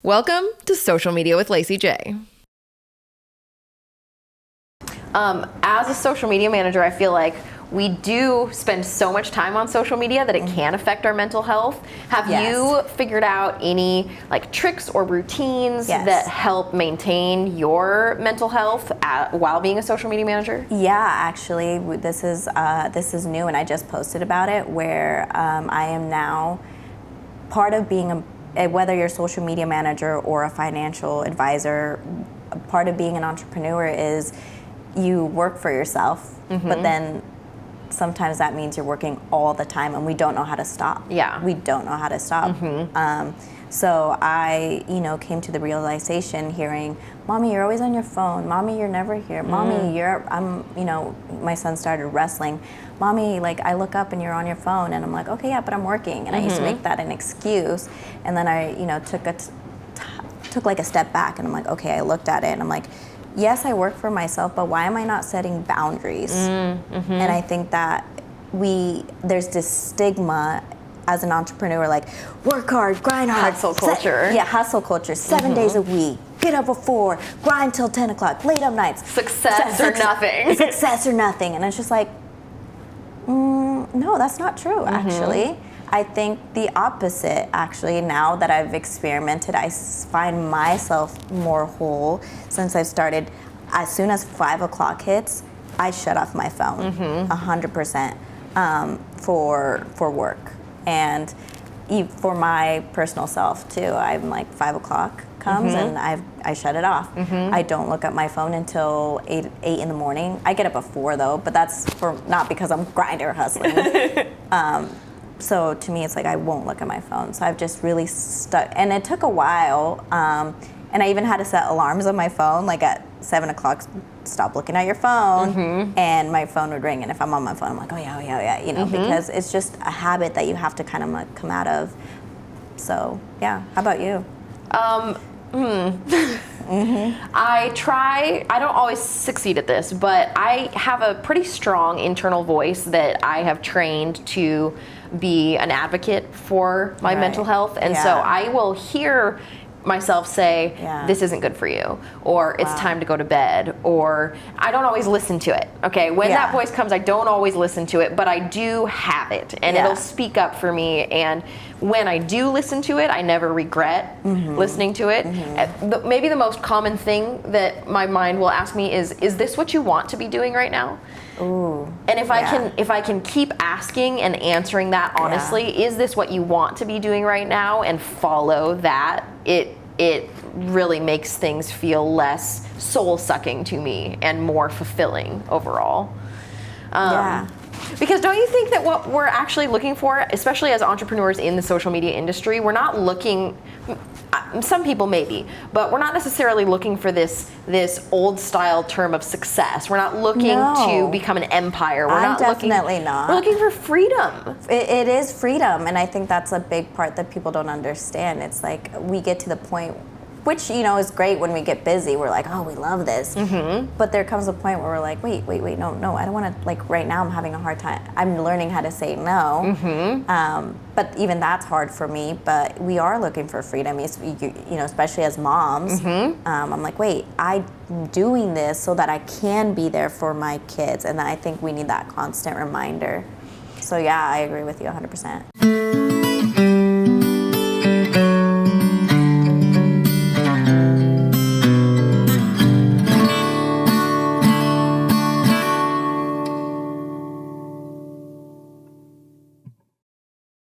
Welcome to Social Media with Lacey J. As a social media manager, I feel like we do spend so much time on social media that it can affect our mental health. Have you figured out any tricks or routines that help maintain your mental health while being a social media manager? Yeah, actually, this is new, and I just posted about it, where I am now part of being whether you're a social media manager or a financial advisor, part of being an entrepreneur is you work for yourself, but then sometimes that means you're working all the time, and we don't know how to stop. Yeah. We don't know how to stop. So I, came to the realization hearing, Mommy, you're always on your phone. Mommy, you're never here. Mommy, my son started wrestling. Mommy, I look up and you're on your phone, and I'm like, okay, yeah, but I'm working. And I used to make that an excuse. And then I, took a step back, and I'm like, okay, I looked at it, and I'm like, yes, I work for myself, but why am I not setting boundaries? And I think that there's this stigma as an entrepreneur, work hard, grind hard. Hustle culture. Hustle culture. 7 days a week. Get up at 4, grind till 10 o'clock, late up nights. Success or nothing. Success or nothing. And it's just no, that's not true, actually. I think the opposite, actually. Now that I've experimented, I find myself more whole since I've started. As soon as 5 o'clock hits, I shut off my phone, 100%, for work. And for my personal self, too. I'm 5 o'clock comes and I shut it off. I don't look at my phone until 8 in the morning. I get up at 4, though, but that's not because I'm grinding or hustling. So to me, it's I won't look at my phone. So I've just really stuck, and it took a while. And I even had to set alarms on my phone, at 7 o'clock, stop looking at your phone, and my phone would ring. And if I'm on my phone, I'm like, oh yeah, because it's just a habit that you have to kind of come out of. So yeah, how about you? I don't always succeed at this, but I have a pretty strong internal voice that I have trained to be an advocate for my mental health. And so I will hear myself say, this isn't good for you, or it's time to go to bed, or I don't always listen to it. Okay, when that voice comes, I don't always listen to it, but I do have it, and it'll speak up for me. And when I do listen to it, I never regret listening to it. Maybe the most common thing that my mind will ask me is this what you want to be doing right now? Ooh, and if I can keep asking and answering that honestly, is this what you want to be doing right now, and follow that, it really makes things feel less soul-sucking to me and more fulfilling overall. Because don't you think that what we're actually looking for, especially as entrepreneurs in the social media industry, we're not looking, some people maybe, but we're not necessarily looking for this old style term of success. We're not looking to become an empire. We're definitely not. We're looking for freedom. It is freedom, and I think that's a big part that people don't understand. It's we get to the point, which, is great when we get busy. We're oh, we love this. But there comes a point where we're wait, no, I don't want to, right now I'm having a hard time. I'm learning how to say no. But even that's hard for me, but we are looking for freedom, especially as moms. I'm wait, I'm doing this so that I can be there for my kids, and I think we need that constant reminder. So yeah, I agree with you 100%.